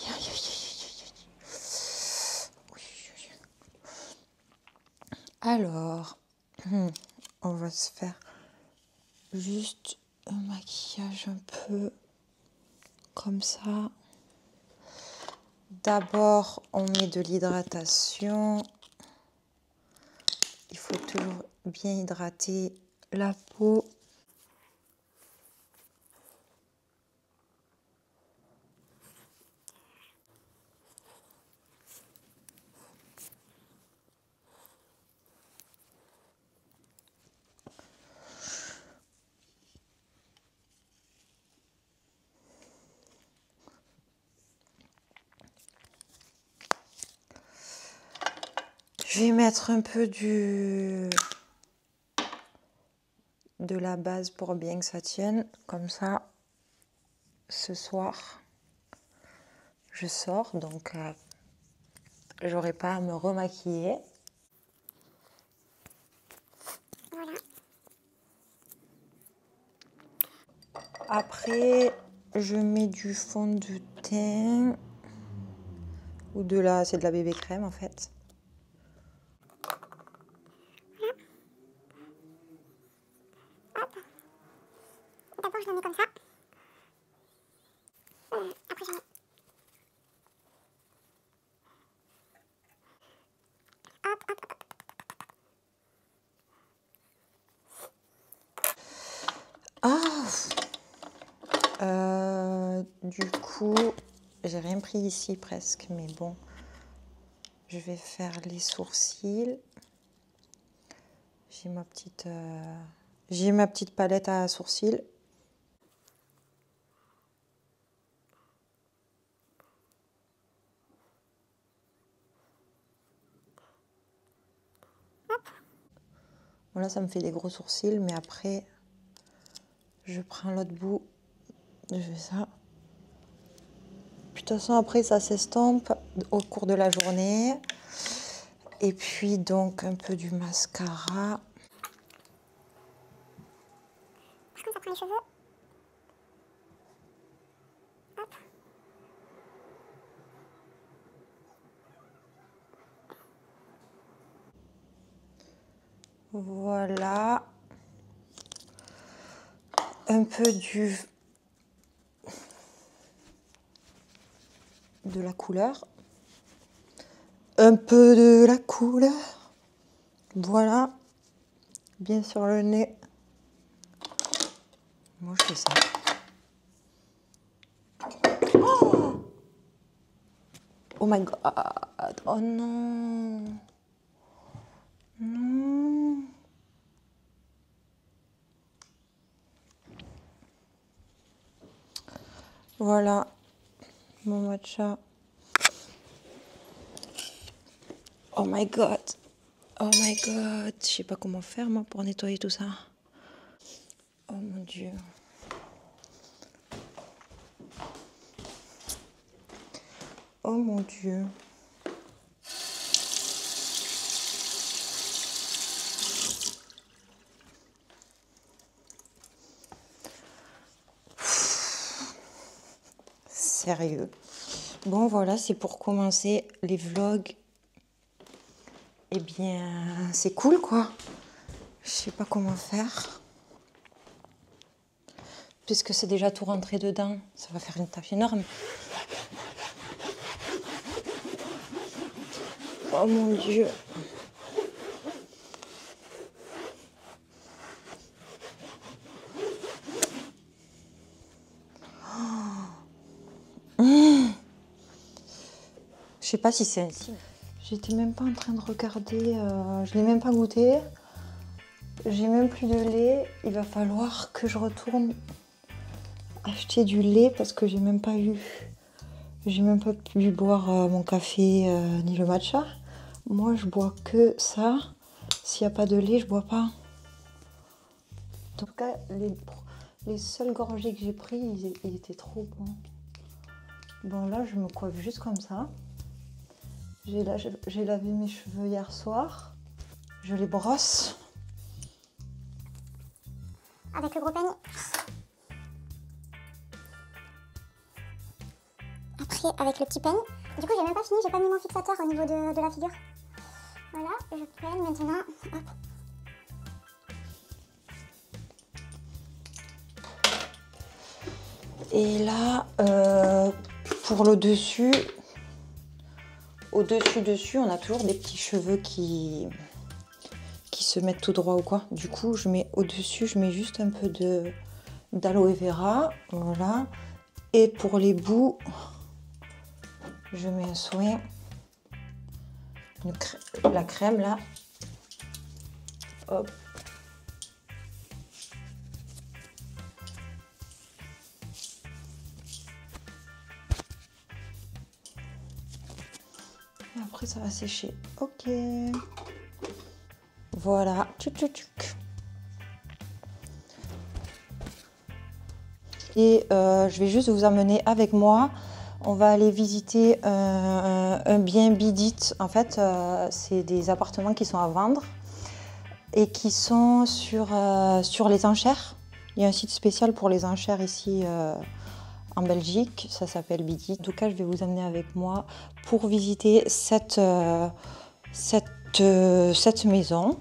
aïe, aïe, aïe. Alors, on va se faire juste un maquillage un peu comme ça. D'abord, on met de l'hydratation. Il faut toujours bien hydrater la peau. Je vais mettre un peu de la base pour bien que ça tienne. Comme ça, ce soir, je sors, donc j'aurai pas à me remaquiller. Voilà. Après, je mets du fond de teint ou c'est de la bébé crème en fait. Hop. D'abord, je le mets comme ça. Après, je mets. Hop, hop, hop. Du coup, j'ai rien pris ici presque, mais bon, je vais faire les sourcils. J'ai ma petite palette à sourcils. Voilà, ça me fait des gros sourcils, mais après, je prends l'autre bout, je fais ça. Puis de toute façon, après, ça s'estompe au cours de la journée. Et puis, donc, un peu du mascara. Par contre, ça prend les cheveux. Hop. Voilà. Un peu de la couleur. Un peu de la couleur. Voilà. Bien sur le nez. Moi, je fais ça. Oh my god. Oh non. Non. Voilà. Mon matcha. Oh my god. Oh my god. Je sais pas comment faire, moi, pour nettoyer tout ça. Oh mon Dieu. Oh mon Dieu. Sérieux. Bon, voilà, c'est pour commencer les vlogs. Eh bien, c'est cool, quoi. Je sais pas comment faire. Puisque c'est déjà tout rentré dedans, ça va faire une tâche énorme. Oh mon Dieu. Je sais pas si c'est ainsi. J'étais même pas en train de regarder, je l'ai même pas goûté. J'ai même plus de lait. Il va falloir que je retourne acheter du lait parce que j'ai même pas pu boire mon café ni le matcha. Moi, je bois que ça. S'il n'y a pas de lait, je bois pas. En tout cas, les seules gorgées que j'ai prises, ils étaient trop bons. Bon, là, je me coiffe juste comme ça. J'ai lavé mes cheveux hier soir. Je les brosse. Avec le gros peigne. Après. fixer avec le petit peigne. Du coup j'ai même pas fini, j'ai pas mis mon fixateur au niveau de la figure. Voilà, je peigne maintenant. Hop. Et là, pour le dessus, au-dessus, on a toujours des petits cheveux qui se mettent tout droit ou quoi. Du coup, je mets au-dessus, je mets juste un peu d'aloe vera, voilà. Et pour les bouts, je mets un soin, la crème là. Hop. Et après, ça va sécher. Ok. Voilà. Tchouk, tchouk, tchouk. Et je vais juste vous amener avec moi. On va aller visiter un bien Bidit. En fait, c'est des appartements qui sont à vendre et qui sont sur les enchères. Il y a un site spécial pour les enchères ici en Belgique. Ça s'appelle Bidit. En tout cas, je vais vous amener avec moi pour visiter cette maison.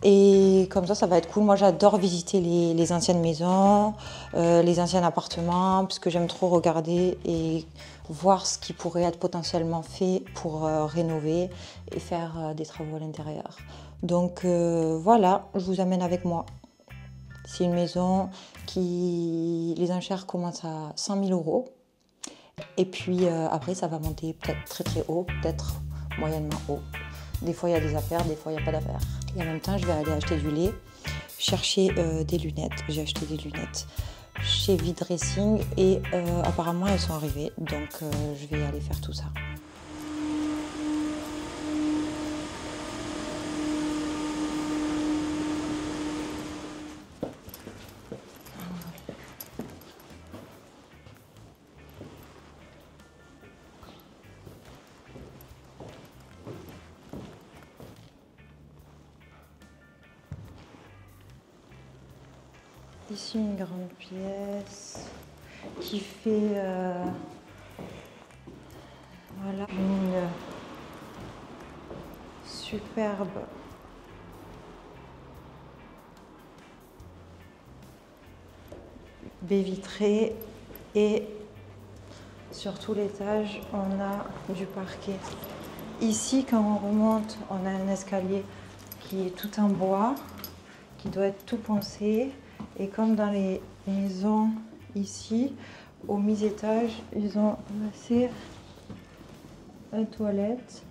Et comme ça va être cool. Moi, j'adore visiter les anciennes maisons, les anciens appartements, parce que j'aime trop regarder et voir ce qui pourrait être potentiellement fait pour rénover et faire des travaux à l'intérieur. Donc voilà, je vous amène avec moi. C'est une maison qui, les enchères commencent à 100 000 €. Et puis après, ça va monter peut-être très très haut, peut-être moyennement haut. Des fois, il y a des affaires, des fois, il n'y a pas d'affaires. Et en même temps, je vais aller acheter du lait, chercher des lunettes. J'ai acheté des lunettes chez V-Dressing et apparemment, elles sont arrivées. Donc, je vais aller faire tout ça. Ici, une grande pièce qui fait voilà, une superbe baie vitrée et sur tout l'étage, on a du parquet. Ici, quand on remonte, on a un escalier qui est tout en bois, qui doit être tout poncé. Et comme dans les maisons ici, au mi-étage, ils ont placé une toilette.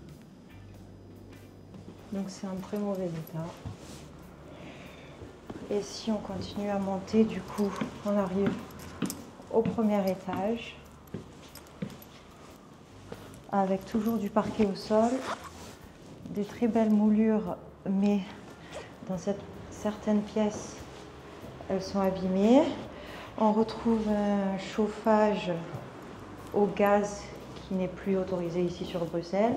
Donc c'est en très mauvais état. Et si on continue à monter, du coup, on arrive au premier étage, avec toujours du parquet au sol, des très belles moulures, mais dans certaines pièces, elles sont abîmées. On retrouve un chauffage au gaz qui n'est plus autorisé ici sur Bruxelles.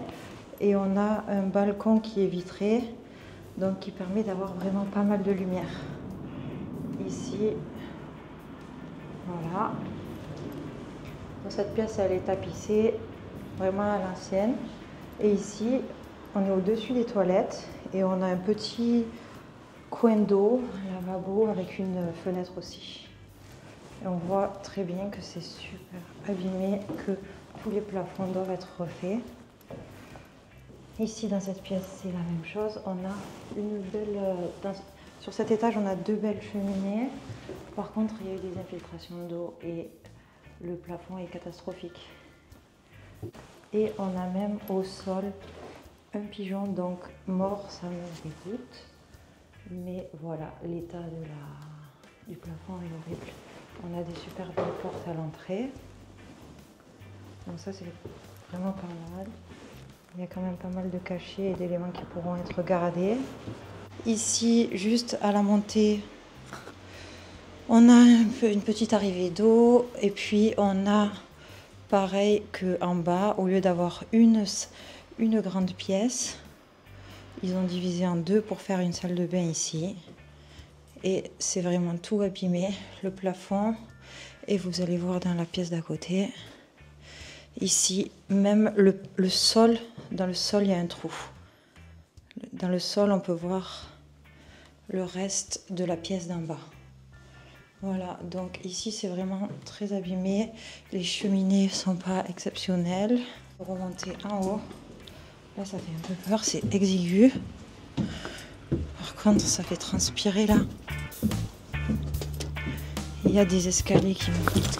Et on a un balcon qui est vitré, donc qui permet d'avoir vraiment pas mal de lumière. Ici, voilà. Dans cette pièce, elle est tapissée vraiment à l'ancienne. Et ici, on est au-dessus des toilettes et on a un petit coin d'eau, un lavabo avec une fenêtre aussi. Et on voit très bien que c'est super abîmé, que tous les plafonds doivent être refaits. Ici, dans cette pièce, c'est la même chose. On a une belle... sur cet étage, on a deux belles cheminées. Par contre, il y a eu des infiltrations d'eau et le plafond est catastrophique. Et on a même au sol un pigeon, donc mort, ça me dégoûte. Mais voilà, l'état du plafond est horrible. On a des super belles portes à l'entrée. Donc ça, c'est vraiment pas mal. Il y a quand même pas mal de cachets et d'éléments qui pourront être gardés. Ici, juste à la montée, on a une petite arrivée d'eau. Et puis, on a, pareil qu'en bas, au lieu d'avoir une grande pièce, ils ont divisé en deux pour faire une salle de bain ici. Et c'est vraiment tout abîmé, le plafond. Et vous allez voir dans la pièce d'à côté, Ici, même le sol, dans le sol, il y a un trou. Dans le sol, on peut voir le reste de la pièce d'en bas. Voilà, donc ici, c'est vraiment très abîmé. Les cheminées sont pas exceptionnelles. Remonter en haut. Là, ça fait un peu peur, c'est exigu. Par contre, ça fait transpirer là. Il y a des escaliers qui me...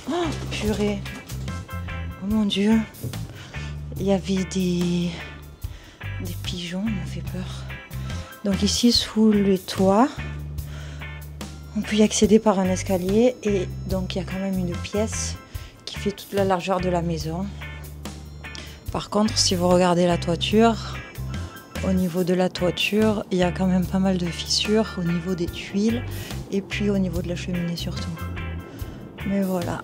Oh, purée! Oh mon Dieu! Il y avait des pigeons, ça me fait peur. Donc ici, sous les toits, on peut y accéder par un escalier. Et donc, il y a quand même une pièce qui fait toute la largeur de la maison. Par contre, si vous regardez la toiture, au niveau de la toiture, il y a quand même pas mal de fissures au niveau des tuiles et puis au niveau de la cheminée surtout. Mais voilà.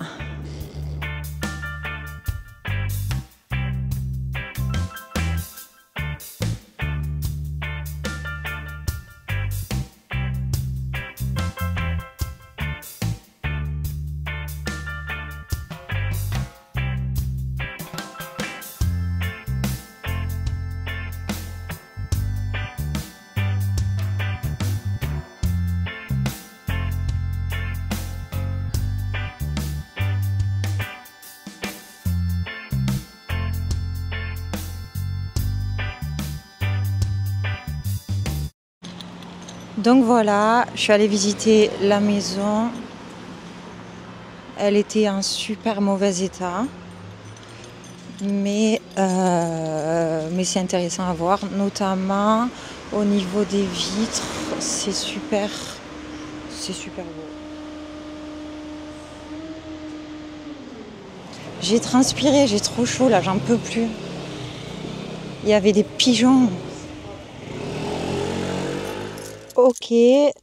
Donc voilà, je suis allée visiter la maison. Elle était en super mauvais état. Mais c'est intéressant à voir, notamment au niveau des vitres. C'est super beau. J'ai transpiré, j'ai trop chaud là, j'en peux plus. Il y avait des pigeons. Ok,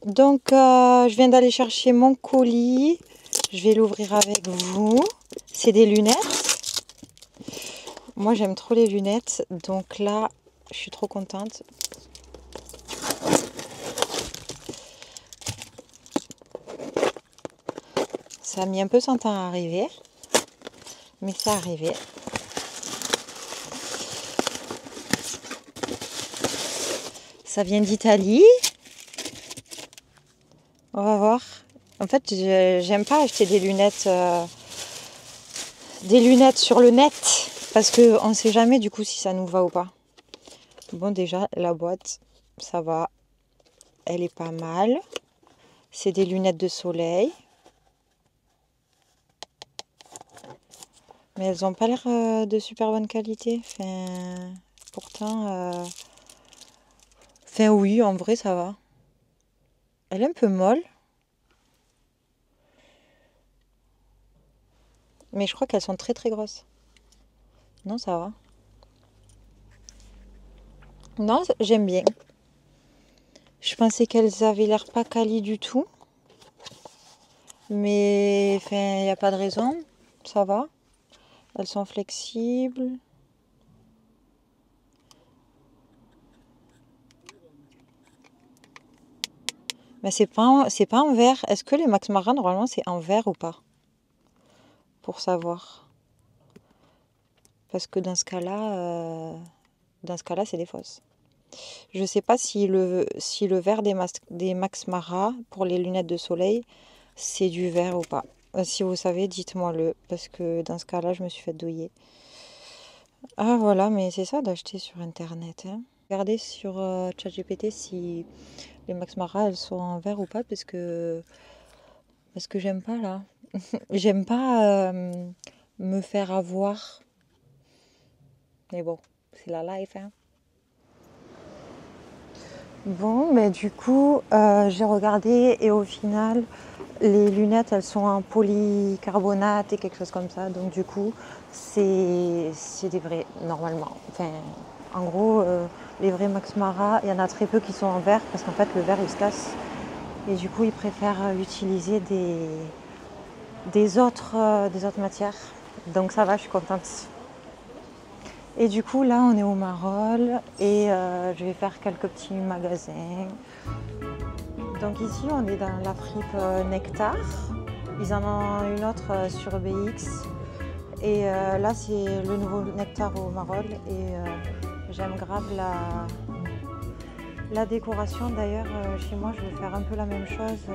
donc je viens d'aller chercher mon colis. Je vais l'ouvrir avec vous. C'est des lunettes. Moi j'aime trop les lunettes, donc là je suis trop contente. Ça a mis un peu son temps à arriver, mais c'est arrivé. Ça vient d'Italie. On va voir. En fait, j'aime pas acheter des lunettes sur le net parce qu'on ne sait jamais du coup si ça nous va ou pas. Bon, déjà, la boîte, ça va. Elle est pas mal. C'est des lunettes de soleil. Mais elles n'ont pas l'air de super bonne qualité. Enfin, pourtant... Enfin, oui, en vrai, ça va. Elle est un peu molle. Mais je crois qu'elles sont très très grosses. Non, ça va. Non, j'aime bien. Je pensais qu'elles avaient l'air pas quali du tout. Mais enfin, il n'y a pas de raison. Ça va. Elles sont flexibles. Mais c'est pas en verre. Est-ce que les Max Mara, normalement, c'est en verre ou pas? Pour savoir. Parce que dans ce cas-là, c'est des fausses. Je sais pas si le verre des Max Mara pour les lunettes de soleil, c'est du verre ou pas. Si vous savez, dites-moi-le. Parce que dans ce cas-là, je me suis fait douiller. Ah voilà, mais c'est ça d'acheter sur Internet. Hein. Regardez sur ChatGPT si les Max Mara, elles sont en verre ou pas. Parce que j'aime pas là. J'aime pas me faire avoir. Mais bon, c'est la life. Hein. Bon, mais du coup, j'ai regardé et au final, les lunettes, elles sont en polycarbonate et quelque chose comme ça. Donc du coup, c'est des vrais, normalement. Enfin, en gros, les vrais Max Mara, il y en a très peu qui sont en verre parce qu'en fait, le verre, il se casse. Et du coup, ils préfèrent utiliser des autres matières. Donc ça va, je suis contente. Et du coup, là, on est au Marolles et je vais faire quelques petits magasins. Donc ici, on est dans la fripe Nectar. Ils en ont une autre sur BX. Et là, c'est le nouveau nectar au marol. Et j'aime grave la décoration. D'ailleurs, chez moi, je vais faire un peu la même chose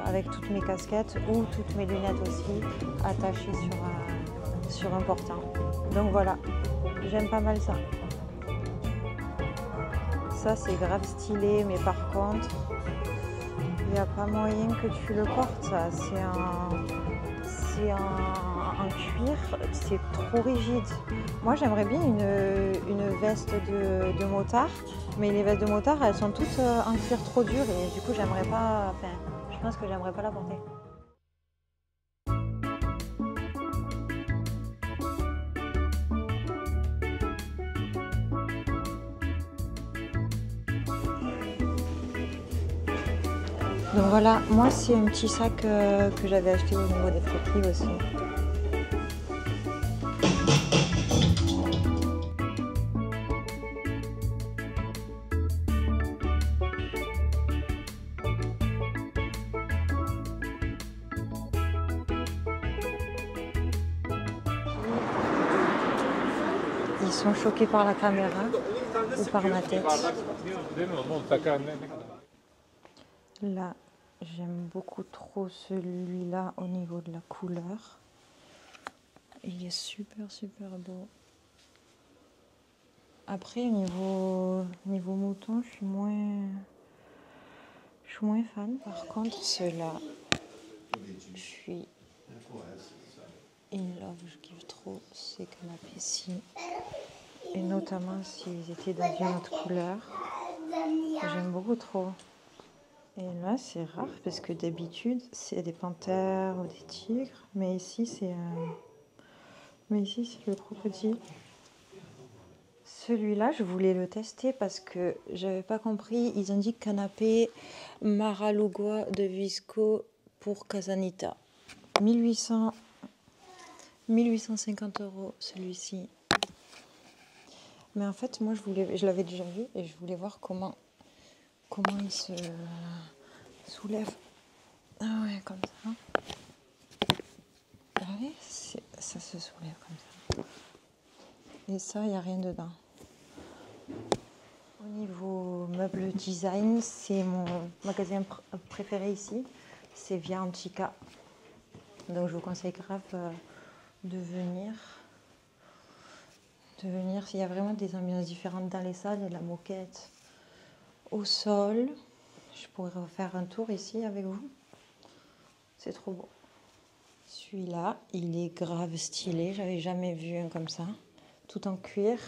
avec toutes mes casquettes ou toutes mes lunettes aussi, attachées sur un portant. Donc voilà, j'aime pas mal ça. Ça, c'est grave stylé, mais par contre, il n'y a pas moyen que tu le portes, ça. C'est un cuir, c'est trop rigide. Moi, j'aimerais bien une veste de motard, mais les vestes de motard, elles sont toutes en cuir trop dur et du coup, j'aimerais pas. Enfin, je pense que j'aimerais pas la porter. Donc voilà, moi c'est un petit sac que j'avais acheté au niveau des friperies aussi. Ils sont choqués par la caméra ou par ma tête. Là, j'aime beaucoup trop celui-là au niveau de la couleur. Il est super beau. Après, niveau mouton, je suis moins fan. Par contre, ceux-là, je suis in love, je kiffe trop ces canapés-ci. Et notamment s'ils étaient dans une autre couleur. J'aime beaucoup trop. Et là, c'est rare parce que d'habitude, c'est des panthères ou des tigres. Mais ici, c'est le crocodile. Celui-là, je voulais le tester parce que j'avais pas compris. Ils indiquent canapé Maralugoa de Visco pour Casanita. 1850 € celui-ci. Mais en fait, moi, je l'avais déjà vu et je voulais voir comment il se soulève. Ah ouais, comme ça. Ah oui, ça se soulève comme ça. Et ça, il n'y a rien dedans. Au niveau meuble design, c'est mon magasin préféré ici. C'est Via Antica. Donc je vous conseille grave de venir. Il y a vraiment des ambiances différentes dans les salles. Il y a de la moquette au sol. Je pourrais refaire un tour ici avec vous. C'est trop beau. Celui-là, il est grave stylé. J'avais jamais vu un comme ça. Tout en cuir.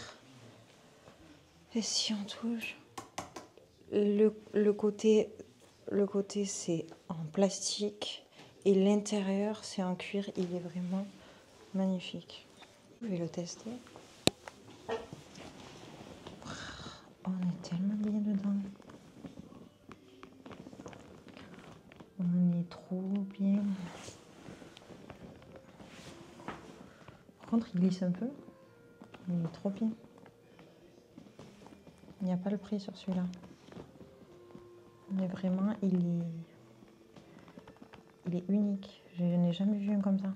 Et si on touche, le côté c'est en plastique et l'intérieur c'est en cuir. Il est vraiment magnifique. Je vais le tester. On est tellement bien dedans. On est trop bien. Par contre, il glisse un peu. Il est trop bien. Il n'y a pas le prix sur celui-là. Mais vraiment, il est unique. Je n'ai jamais vu un comme ça.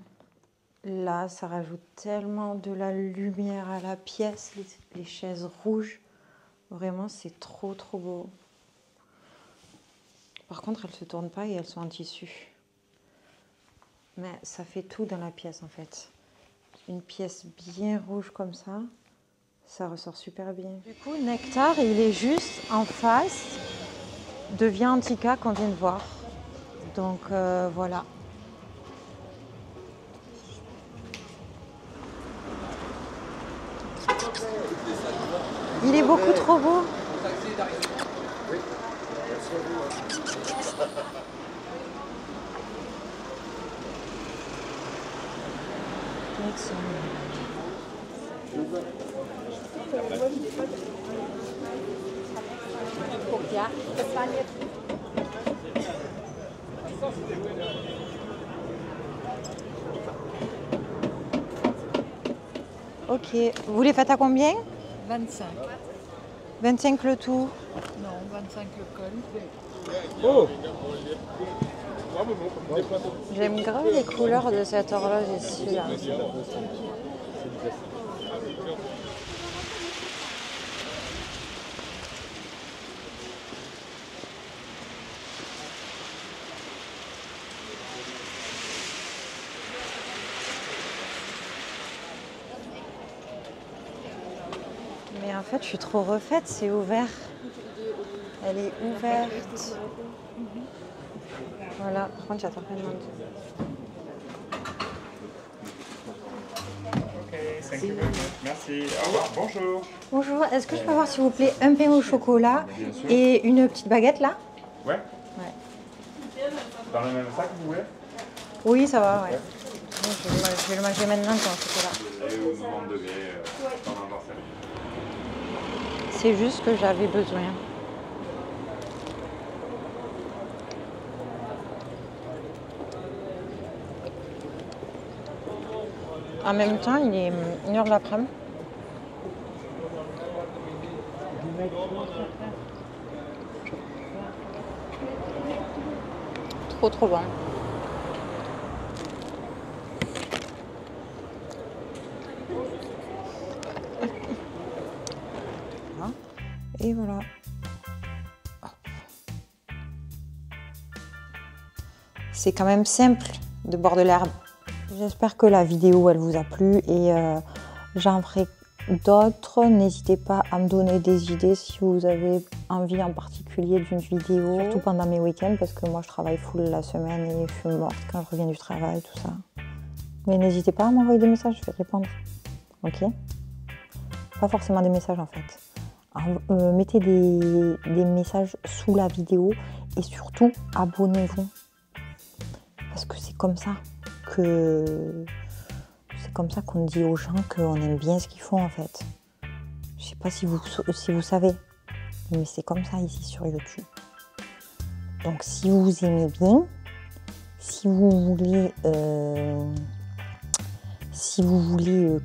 Là, ça rajoute tellement de la lumière à la pièce. Les chaises rouges. Vraiment, c'est trop beau. Par contre, elles ne se tournent pas et elles sont en tissu. Mais ça fait tout dans la pièce en fait. Une pièce bien rouge comme ça, ça ressort super bien. Du coup, Nectar, il est juste en face de Via Antica qu'on vient de voir. Donc voilà. Il est beaucoup trop beau. Ok, vous les faites à combien? 25. 25 le tout. Non, 25 le col. Oh! J'aime grave les couleurs de cette horloge ici là. Mais en fait, je suis trop refaite, c'est ouvert. Elle est ouverte. Voilà, par contre, j'attends plein de monde. Ok, thank you very much. Merci. Au revoir, bonjour. Bonjour, est-ce que je peux avoir s'il vous plaît un pain au chocolat Bien sûr. et une petite baguette là? Ouais. Ouais. Dans le même sac, vous voulez? Oui, ça va, ouais. Je vais le manger maintenant quand chocolat. Et au moment de pendant dans sa vie. C'est juste que j'avais besoin. En même temps, il est 1h de l'après-midi. Trop bon. Et voilà. C'est quand même simple de boire de l'herbe. J'espère que la vidéo elle vous a plu et j'en ferai d'autres. N'hésitez pas à me donner des idées si vous avez envie en particulier d'une vidéo, surtout pendant mes week-ends parce que moi je travaille full la semaine et je suis morte quand je reviens du travail, tout ça. Mais n'hésitez pas à m'envoyer des messages, je vais répondre. Ok? Pas forcément des messages en fait. Alors, mettez des messages sous la vidéo et surtout abonnez-vous. Parce que c'est comme ça qu'on dit aux gens qu'on aime bien ce qu'ils font en fait. Je sais pas si vous savez, mais c'est comme ça ici sur YouTube. Donc si vous aimez bien, si vous voulez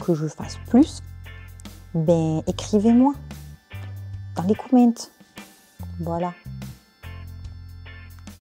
que je fasse plus, ben écrivez-moi dans les commentaires. Voilà.